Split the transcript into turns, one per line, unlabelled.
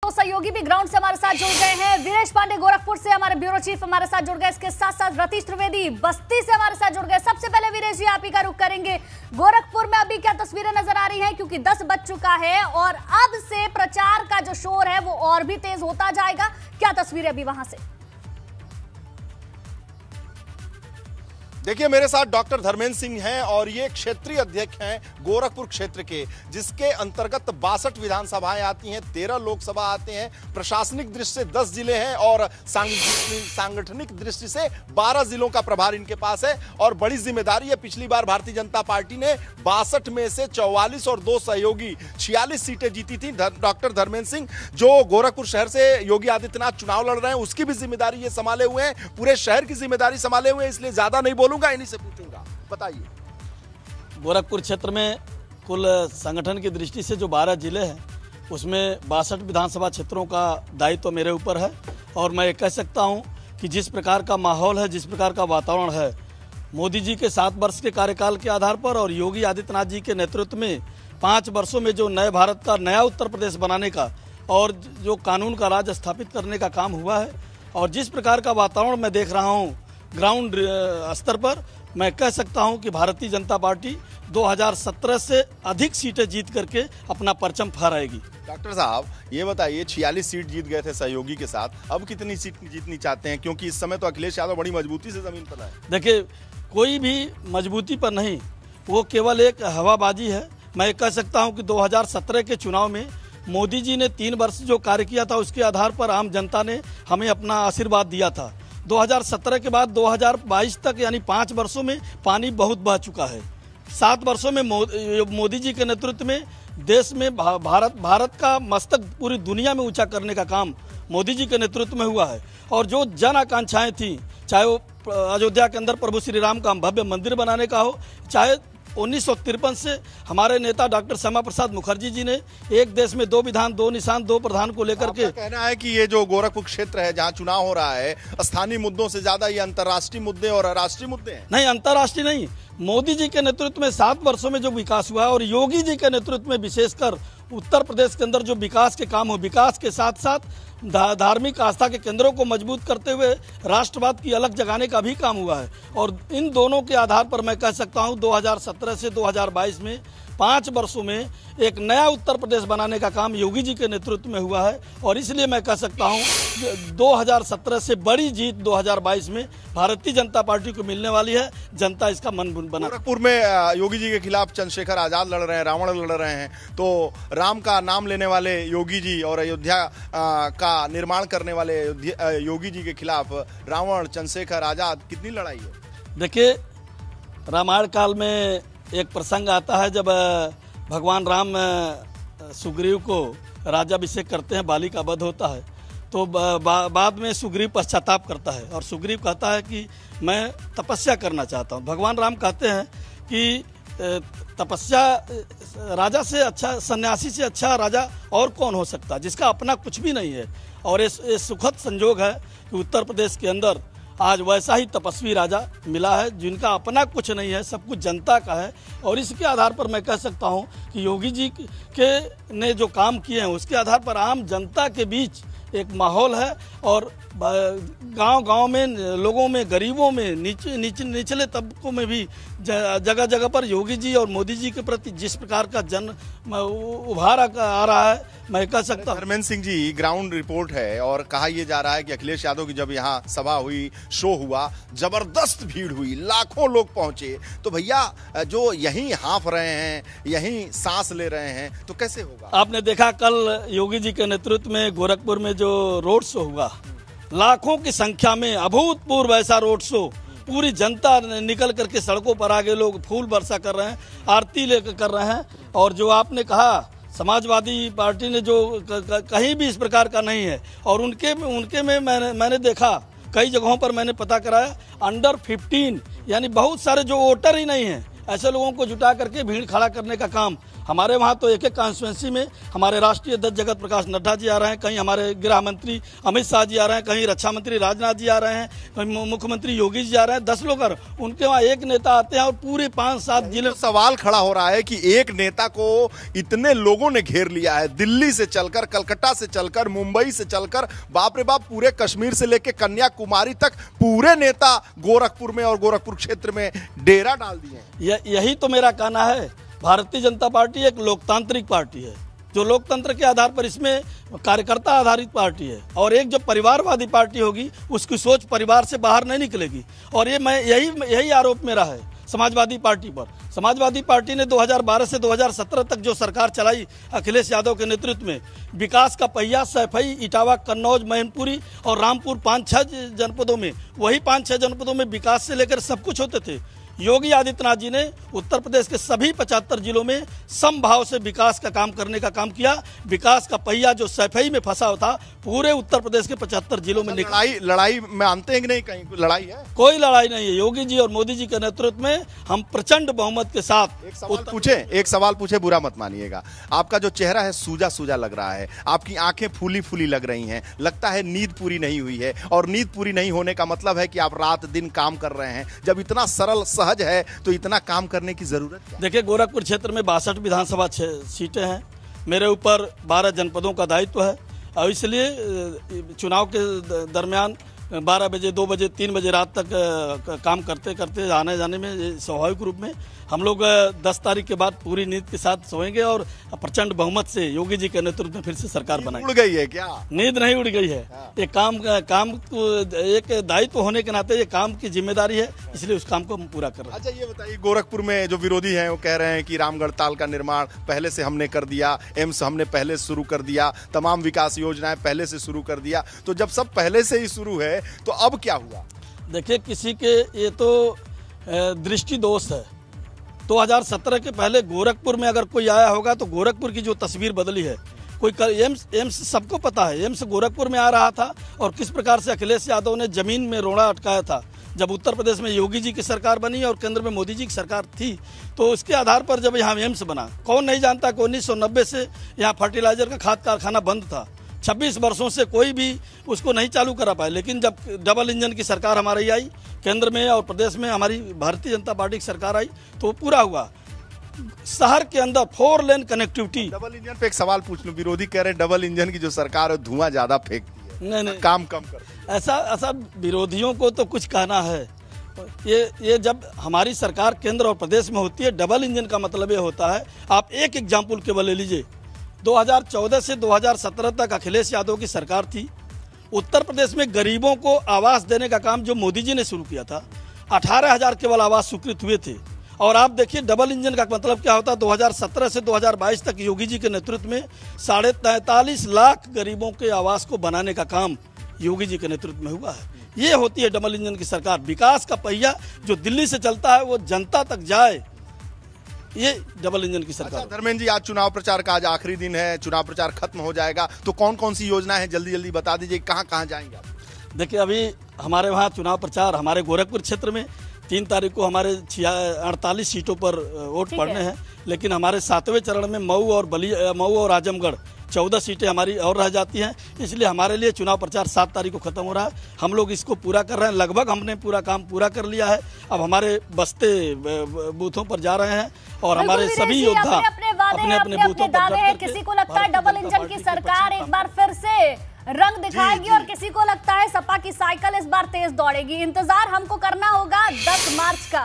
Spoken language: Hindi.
दो सहयोगी भी ग्राउंड से हमारे साथ जुड़ गए हैं। वीरेश पांडे गोरखपुर से हमारे ब्यूरो चीफ हमारे साथ जुड़ गए, इसके साथ साथ रतीश त्रिवेदी बस्ती से हमारे साथ जुड़ गए। सबसे पहले वीरेश जी आप ही का रुख करेंगे, गोरखपुर में अभी क्या तस्वीरें नजर आ रही हैं, क्योंकि 10 बज चुका है और अब से प्रचार का जो शोर है वो और भी तेज होता जाएगा। क्या तस्वीरें अभी वहां से?
देखिए, मेरे साथ डॉक्टर धर्मेंद्र सिंह हैं और ये क्षेत्रीय अध्यक्ष हैं गोरखपुर क्षेत्र के, जिसके अंतर्गत 62 विधानसभाएं आती हैं, 13 लोकसभा आते हैं। प्रशासनिक दृष्टि से 10 जिले हैं और सांगठनिक दृष्टि से 12 जिलों का प्रभार इनके पास है और बड़ी जिम्मेदारी है। पिछली बार भारतीय जनता पार्टी ने 62 में से 44 और 2 सहयोगी 46 सीटें जीती थी। डॉक्टर धर्मेंद्र सिंह जो गोरखपुर शहर से योगी आदित्यनाथ चुनाव लड़ रहे हैं, उसकी भी जिम्मेदारी ये संभाले हुए हैं, पूरे शहर की जिम्मेदारी संभाले हुए हैं, इसलिए ज्यादा नहीं बोलूंगा, इन्हीं से पूछूंगा। बताइए,
गोरखपुर क्षेत्र में कुल संगठन की दृष्टि से जो 12 जिले हैं, उसमें 62 विधानसभा क्षेत्रों का दायित्व तो मेरे ऊपर है और मैं ये कह सकता हूं कि जिस प्रकार का माहौल है, जिस प्रकार का वातावरण है, मोदी जी के 7 वर्ष के कार्यकाल के आधार पर और योगी आदित्यनाथ जी के नेतृत्व में 5 वर्षों में जो नए भारत का नया उत्तर प्रदेश बनाने का और जो कानून का राज स्थापित करने का काम हुआ है और जिस प्रकार का वातावरण मैं देख रहा हूँ ग्राउंड स्तर पर, मैं कह सकता हूं कि भारतीय जनता पार्टी 2017 से अधिक सीटें जीत करके अपना परचम फहराएगी।
डॉक्टर साहब ये बताइए, 46 सीट जीत गए थे सहयोगी के साथ, अब कितनी सीट जीतनी चाहते हैं, क्योंकि इस समय तो अखिलेश यादव बड़ी मजबूती से जमीन पर है।
देखिए, कोई भी मजबूती पर नहीं, वो केवल एक हवाबाजी है। मैं कह सकता हूँ कि 2017 के चुनाव में मोदी जी ने 3 वर्ष जो कार्य किया था, उसके आधार पर आम जनता ने हमें अपना आशीर्वाद दिया था। 2017 के बाद 2022 तक यानी 5 वर्षों में पानी बहुत बह चुका है। 7 वर्षों में मोदी जी के नेतृत्व में देश में भारत का मस्तक पूरी दुनिया में ऊंचा करने का काम मोदी जी के नेतृत्व में हुआ है। और जो जन आकांक्षाएं थी, चाहे वो अयोध्या के अंदर प्रभु श्री राम का भव्य मंदिर बनाने का हो, चाहे 1953 से हमारे नेता डॉक्टर श्यामा प्रसाद मुखर्जी जी ने एक देश में 2 विधान 2 निशान 2 प्रधान को लेकर के
कहना है कि ये जो गोरखपुर क्षेत्र है जहां चुनाव हो रहा है, स्थानीय मुद्दों से ज्यादा ये अंतर्राष्ट्रीय मुद्दे और राष्ट्रीय मुद्दे हैं।
नहीं, अंतर्राष्ट्रीय नहीं, मोदी जी के नेतृत्व में 7 वर्षों में जो विकास हुआ और योगी जी के नेतृत्व में विशेषकर उत्तर प्रदेश के अंदर जो विकास के काम हो, विकास के साथ साथ धार्मिक आस्था के केंद्रों को मजबूत करते हुए राष्ट्रवाद की अलग जगाने का भी काम हुआ है। और इन दोनों के आधार पर मैं कह सकता हूं 2017 से 2022 में 5 वर्षों में एक नया उत्तर प्रदेश बनाने का काम योगी जी के नेतृत्व में हुआ है और इसलिए मैं कह सकता हूं 2017 से बड़ी जीत 2022 में भारतीय जनता पार्टी को मिलने वाली है। जनता इसका मन बना।
गोरखपुर में योगी जी के खिलाफ चंद्रशेखर आजाद लड़ रहे हैं, रावण लड़ रहे हैं, तो राम का नाम लेने वाले योगी जी और अयोध्या का निर्माण करने वाले योगी जी के खिलाफ रावण, चंद्रशेखर आजाद, कितनी लड़ाई है?
देखिए, रामायण काल में एक प्रसंग आता है जब भगवान राम सुग्रीव को राज्याभिषेक करते हैं, बाली का वध होता है, तो बाद में सुग्रीव पश्चाताप करता है और सुग्रीव कहता है कि मैं तपस्या करना चाहता हूँ। भगवान राम कहते हैं कि तपस्या राजा से अच्छा, सन्यासी से अच्छा राजा और कौन हो सकता, जिसका अपना कुछ भी नहीं है। और ये सुखद संजोग है कि उत्तर प्रदेश के अंदर आज वैसा ही तपस्वी राजा मिला है जिनका अपना कुछ नहीं है, सब कुछ जनता का है। और इसके आधार पर मैं कह सकता हूं कि योगी जी के ने जो काम किए हैं उसके आधार पर आम जनता के बीच एक माहौल है और गांव-गांव में लोगों में, गरीबों में, निचले तबकों में भी जगह जगह पर योगी जी और मोदी जी के प्रति जिस प्रकार का जन उभार आ रहा है, मैं कह सकता हूं।
धर्मेंद्र सिंह जी, ग्राउंड रिपोर्ट है और कहा यह जा रहा है कि अखिलेश यादव की जब यहाँ सभा हुई, शो हुआ, जबरदस्त भीड़ हुई, लाखों लोग पहुंचे, तो भैया जो यहीं हाँफ रहे हैं, यहीं सांस ले रहे हैं, तो कैसे होगा?
आपने देखा कल योगी जी के नेतृत्व में गोरखपुर में जो रोड शो हुआ, लाखों की संख्या में अभूतपूर्व ऐसा रोड शो, पूरी जनता निकल करके सड़कों पर आगे लोग फूल वर्षा कर रहे हैं, आरती लेकर कर रहे हैं। और जो आपने कहा समाजवादी पार्टी ने जो कहीं भी इस प्रकार का नहीं है और उनके में मैंने देखा कई जगहों पर, मैंने पता कराया अंडर 15 यानी बहुत सारे जो वोटर ही नहीं है, ऐसे लोगों को जुटा करके भीड़ खड़ा करने का काम हमारे वहाँ तो एक एक कॉन्स्टिट्यूंसी में हमारे राष्ट्रीय अध्यक्ष जगत प्रकाश नड्डा जी आ रहे हैं, कहीं हमारे गृह मंत्री अमित शाह जी आ रहे हैं, कहीं रक्षा मंत्री राजनाथ जी आ रहे हैं, कहीं मुख्यमंत्री योगी जी आ रहे हैं। 10 लोग उनके वहाँ एक नेता आते हैं और पूरे 5-7 जिले।
सवाल खड़ा हो रहा है कि एक नेता को इतने लोगों ने घेर लिया है, दिल्ली से चलकर, कलकत्ता से चलकर, मुंबई से चलकर, बाप रे बाप, पूरे कश्मीर से लेकर कन्याकुमारी तक पूरे नेता गोरखपुर में और गोरखपुर क्षेत्र में डेरा डाल दिए हैं।
यही तो मेरा कहना है। भारतीय जनता पार्टी एक लोकतांत्रिक पार्टी है, जो लोकतंत्र के आधार पर, इसमें कार्यकर्ता आधारित पार्टी है, और एक जो परिवारवादी पार्टी होगी उसकी सोच परिवार से बाहर नहीं निकलेगी। और ये मैं यही आरोप मेरा है समाजवादी पार्टी पर। समाजवादी पार्टी ने 2012 से 2017 तक जो सरकार चलाई अखिलेश यादव के नेतृत्व में, विकास का पहिया सैफई, इटावा, कन्नौज, मैनपुरी और रामपुर 5-6 जनपदों में, वही 5-6 जनपदों में विकास से लेकर सब कुछ होते थे। योगी आदित्यनाथ जी ने उत्तर प्रदेश के सभी 75 जिलों में समभाव से विकास का काम करने का काम किया। विकास का पहिया जो सैफई में फंसा था पूरे उत्तर प्रदेश के 75 जिलों में
लड़ाई मानते हैं कि नहीं? कहीं कोई लड़ाई है?
कोई लड़ाई नहीं है। योगी जी और मोदी जी के नेतृत्व में हम प्रचंड बहुमत के साथ।
एक सवाल पूछे, बुरा मत मानिएगा। आपका जो चेहरा है सूजा सूजा लग रहा है, आपकी आंखें फूली फूली लग रही हैं, लगता है नींद पूरी नहीं हुई है। और नींद पूरी नहीं होने का मतलब है कि आप रात दिन काम कर रहे हैं। जब इतना सरल सहज है तो इतना काम करने की जरूरत क्या?
देखिए, गोरखपुर क्षेत्र में 62 विधानसभा सीटें हैं। मेरे ऊपर 12 जनपदों का दायित्व है, और इसलिए चुनाव के दरमियान 12 बजे, 2 बजे, 3 बजे रात तक काम करते करते आने जाने में स्वाभाविक रूप में हम लोग 10 तारीख के बाद पूरी नींद के साथ सोएंगे और प्रचंड बहुमत से योगी जी के नेतृत्व में फिर से सरकार बनाएंगे।
उड़ गई है क्या?
नींद नहीं उड़ गई है। ये काम एक दायित्व होने के नाते ये काम की जिम्मेदारी है, इसलिए उस काम को हम पूरा कर रहे हैं।
अच्छा, ये बताइए, गोरखपुर में जो विरोधी हैं वो कह रहे हैं कि रामगढ़ ताल का निर्माण पहले से हमने कर दिया, एम्स हमने पहले शुरू कर दिया, तमाम विकास योजनाएं पहले से शुरू कर दिया। तो जब सब पहले से ही शुरू है तो अब क्या हुआ?
देखिए, किसी के ये तो दृष्टि दोष है। 2017 के पहले गोरखपुर में अगर कोई आया होगा तो गोरखपुर की जो तस्वीर बदली है, कोई एम्स सबको पता है। एम्स गोरखपुर में आ रहा था और किस प्रकार से अखिलेश यादव ने जमीन में रोड़ा अटकाया था। जब उत्तर प्रदेश में योगी जी की सरकार बनी और केंद्र में मोदी जी की सरकार थी, तो उसके आधार पर जब यहाँ एम्स बना, कौन नहीं जानता कि 1990 से यहाँ फर्टिलाइजर का खाद कारखाना बंद था। 26 वर्षों से कोई भी उसको नहीं चालू करा पाए। लेकिन जब डबल इंजन की सरकार हमारी आई केंद्र में और प्रदेश में, हमारी भारतीय जनता पार्टी की सरकार आई, तो पूरा हुआ। शहर के अंदर 4 लेन कनेक्टिविटी।
डबल इंजन पे एक सवाल पूछ लूं, विरोधी कह रहे हैं डबल इंजन की जो सरकार है धुआं ज्यादा फेंकती है,
नहीं,
काम कम कर।
ऐसा विरोधियों को तो कुछ कहना है। ये जब हमारी सरकार केंद्र और प्रदेश में होती है, डबल इंजन का मतलब ये होता है। आप एक एग्जाम्पल केवल ले लीजिए, 2014 से 2017 तक अखिलेश यादव की सरकार थी। उत्तर प्रदेश में गरीबों को आवास देने का काम जो मोदी जी ने शुरू किया था, 18,000 केवल आवास स्वीकृत हुए थे। और आप देखिए डबल इंजन का मतलब क्या होता है। 2017 से 2022 तक योगी जी के नेतृत्व में 43.5 लाख गरीबों के आवास को बनाने का काम योगी जी के नेतृत्व में हुआ है। ये होती है डबल इंजन की सरकार। विकास का पहिया जो दिल्ली से चलता है वो जनता तक जाए, ये डबल इंजन की सरकार।
अच्छा धर्मेंद्र जी, आज चुनाव प्रचार का आज आखिरी दिन है, चुनाव प्रचार खत्म हो जाएगा, तो कौन कौन सी योजना है जल्दी जल्दी बता दीजिए, कहाँ कहाँ जाएंगे आप?
देखिए, अभी हमारे वहाँ चुनाव प्रचार, हमारे गोरखपुर क्षेत्र में 3 तारीख को हमारे 48 सीटों पर वोट पड़ने हैं। लेकिन हमारे 7वें चरण में मऊ और आजमगढ़ 14 सीटें हमारी और रह जाती हैं। इसलिए हमारे लिए चुनाव प्रचार 7 तारीख को खत्म हो रहा है। हम लोग इसको पूरा कर रहे हैं, लगभग हमने पूरा काम पूरा कर लिया है। अब हमारे बस्ते बूथों पर जा रहे हैं और हमारे सभी योद्धा
अपने बूथों पर। किसी को लगता है डबल इंजन की सरकार एक बार फिर से रंग दिखाएगी और किसी को लगता है सपा की साइकिल इस बार तेज दौड़ेगी। इंतजार हमको करना होगा 10 मार्च का।